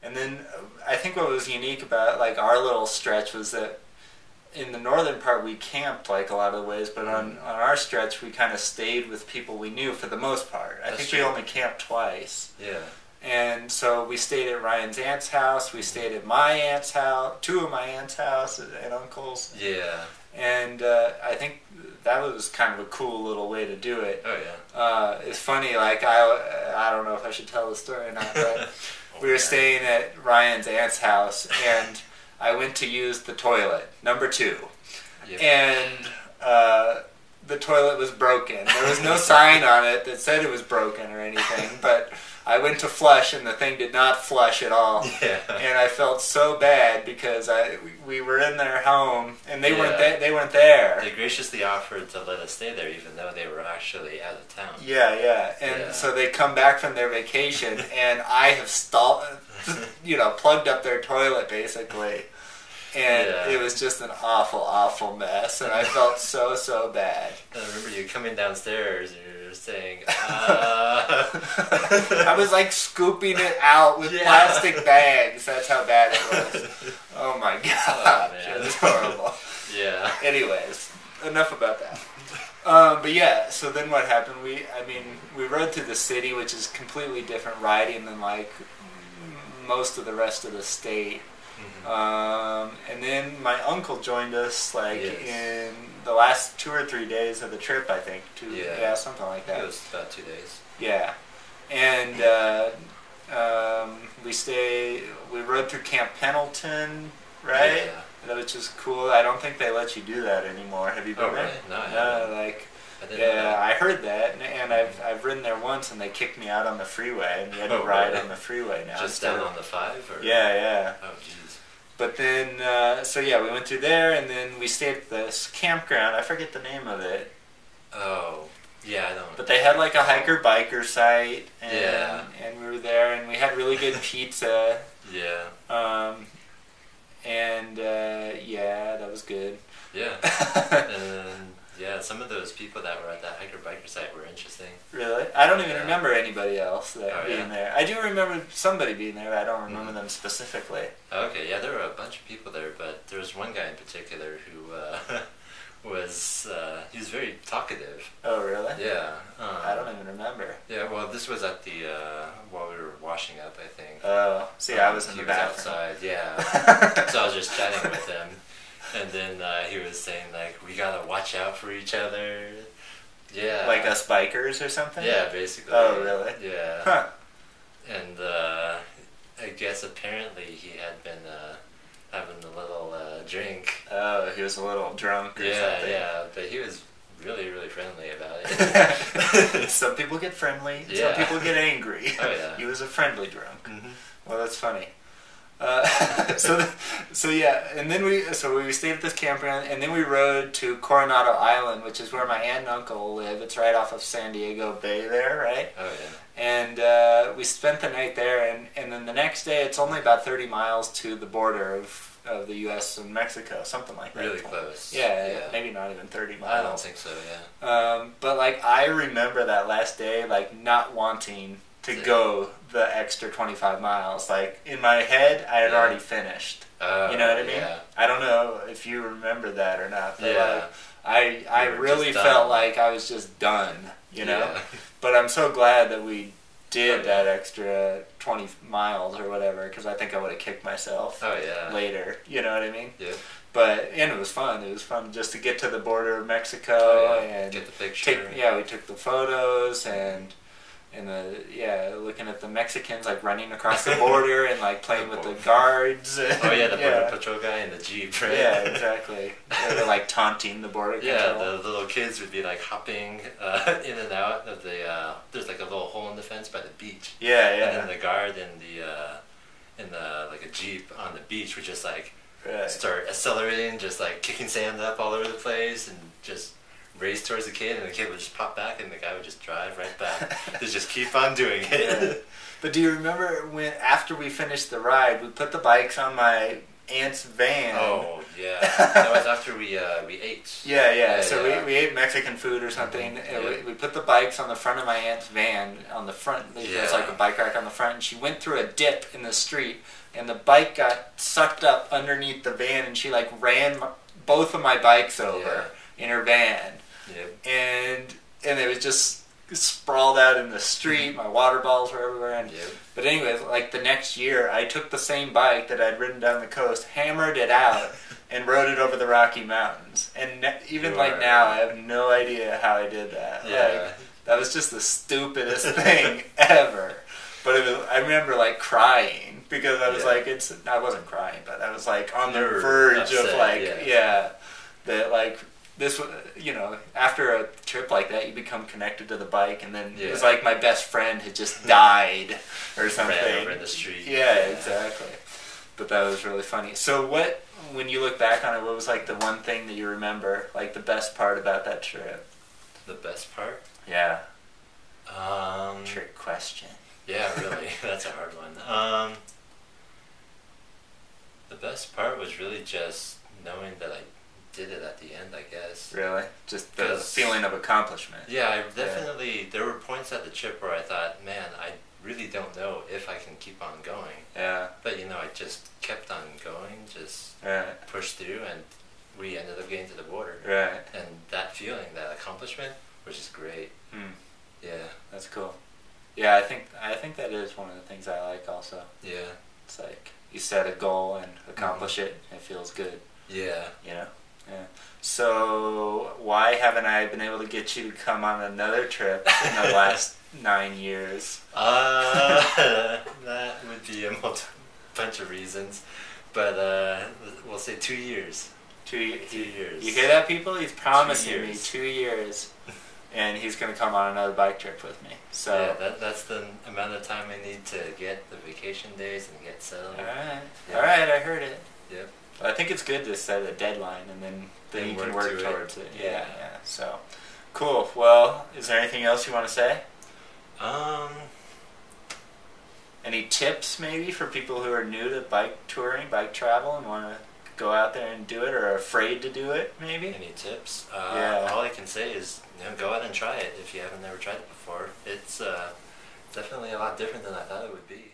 And then I think what was unique about like our little stretch was that in the northern part we camped like a lot of the ways, but on our stretch we kind of stayed with people we knew for the most part. I think we only camped twice. Yeah. And so we stayed at Ryan's aunt's house, we stayed at my aunt's house, two of my aunt's house and uncle's. Yeah. And I think that was kind of a cool little way to do it. Oh yeah. It's funny, like I don't know if I should tell the story or not, but we were staying at Ryan's aunt's house and I went to use the toilet, number 2. Yep. And the toilet was broken. There was no sign on it that said it was broken or anything, but I went to flush and the thing did not flush at all. Yeah. And I felt so bad because we were in their home and they weren't there. They graciously offered to let us stay there even though they were actually out of town. Yeah. And so they come back from their vacation and I have plugged up their toilet basically. And it was just an awful, awful mess, and I felt so bad. I remember you coming downstairs and you were saying, I was like scooping it out with plastic bags. That's how bad it was. Oh my god. Oh, man. It was horrible. Yeah. Anyways, enough about that. But yeah, so then what happened? We rode through the city, which is completely different riding than like most of the rest of the state. And then my uncle joined us in the last 2 or 3 days of the trip, I think. Something like that. It was about 2 days. Yeah. And we rode through Camp Pendleton, right? Yeah. Which is cool. I don't think they let you do that anymore. Have you been there? Right? No, I heard that, and I've ridden there once, and they kicked me out on the freeway, and you had to ride on the freeway now. Just down on the 5? Or? Yeah. Oh, jeez. But then, we went through there, and then we stayed at this campground. I forget the name of it. Oh, yeah, I don't. But they had like a hiker-biker site, and we were there, and we had really good pizza. Yeah. That was good. Yeah. And some of those people that were at that hiker-biker site were interesting. Really? I don't even remember anybody else being there. I do remember somebody being there, but I don't remember them specifically. Okay, yeah, there were a bunch of people there, but there was one guy in particular who he was very talkative. Oh, really? Yeah. I don't even remember. Yeah, well, this was at the, while we were washing up, I think. Oh, see, I was in the bathroom. Outside, yeah. So I was just chatting with him. And then he was saying, like, we gotta watch out for each other. Yeah. Like us bikers or something? Yeah, basically. Oh, really? Yeah. Huh. And I guess apparently he had been having a little drink. Oh, he was a little drunk or something. Yeah, but he was really, really friendly about it. Some people get friendly, some people get angry. Oh, yeah. He was a friendly drunk. Mm-hmm. Well, that's funny. And then we stayed at this campground, and then we rode to Coronado Island, which is where my aunt and uncle live. It's right off of San Diego Bay there, right? Oh, yeah. And we spent the night there, and then the next day it's only about 30 miles to the border of the U.S. and Mexico, something like that. Really close. Yeah, maybe not even 30 miles. I don't think so, yeah. But like I remember that last day, like not wanting to go the extra 25 miles. Like, in my head, I had already finished. You know what I mean? Yeah. I don't know if you remember that or not. But yeah. I really felt like I was just done, you know? Yeah. But I'm so glad that we did that extra 20 miles or whatever, because I think I would have kicked myself later. You know what I mean? Yeah. And it was fun. It was fun just to get to the border of Mexico and get the picture. We took the photos and looking at the Mexicans like running across the border and like playing with the guards. The border patrol guy in the Jeep, right? Yeah, exactly. They were like taunting the border control. Yeah, the little kids would be like hopping in and out of the. There's like a little hole in the fence by the beach. Yeah. And then the guard in the like a Jeep on the beach would just like start accelerating, just like kicking sand up all over the place, and just race towards the kid, and the kid would just pop back, and the guy would just drive right back. Just keep on doing it. Yeah. But do you remember when, after we finished the ride, we put the bikes on my aunt's van. Oh yeah, that was after we ate. Yeah. So we ate Mexican food or something. Mm-hmm. And we put the bikes on the front of my aunt's van on the front. There's like a bike rack on the front, and she went through a dip in the street, and the bike got sucked up underneath the van, and she like ran both of my bikes over in her van. Yep. And it was just sprawled out in the street. My water bottles were everywhere. But anyways, like the next year, I took the same bike that I'd ridden down the coast, hammered it out, and rode it over the Rocky Mountains. And even like now, I have no idea how I did that. Yeah. Like, that was just the stupidest thing ever. But I remember like crying because I was like, I wasn't crying, but I was like on the verge of like, that like, this, after a trip like that, you become connected to the bike, and then it was like my best friend had just died or something. Ran over in the street. Yeah, exactly. But that was really funny. So when you look back on it, what was like the one thing that you remember, like the best part about that trip? The best part? Yeah. Trick question. Yeah, really. That's a hard one. The best part was really just knowing that I did it at the end, I guess. Really? Just the feeling of accomplishment. Yeah, I definitely, there were points at the trip where I thought, man, I really don't know if I can keep on going. Yeah. But, I just kept on going, just pushed through, and we ended up getting to the border. Right. And that feeling, that accomplishment, was just great. Yeah. That's cool. Yeah, I think that is one of the things I like also. Yeah. It's like, you set a goal and accomplish it, and it feels good. Yeah. Yeah. So why haven't I been able to get you to come on another trip in the last 9 years? That would be a bunch of reasons, but we'll say 2 years. 2 years. 2 years. You hear that, people? He's promising 2 me years. 2 years, and he's going to come on another bike trip with me. So that's the amount of time I need to get the vacation days and get settled. All right, I heard it. Yep. But I think it's good to set a deadline, and then you can work towards it. Yeah. So, cool. Well, is there anything else you want to say? Any tips maybe for people who are new to bike touring, bike travel, and want to go out there and do it, or are afraid to do it maybe? Any tips? All I can say is go out and try it if you haven't never tried it before. It's definitely a lot different than I thought it would be.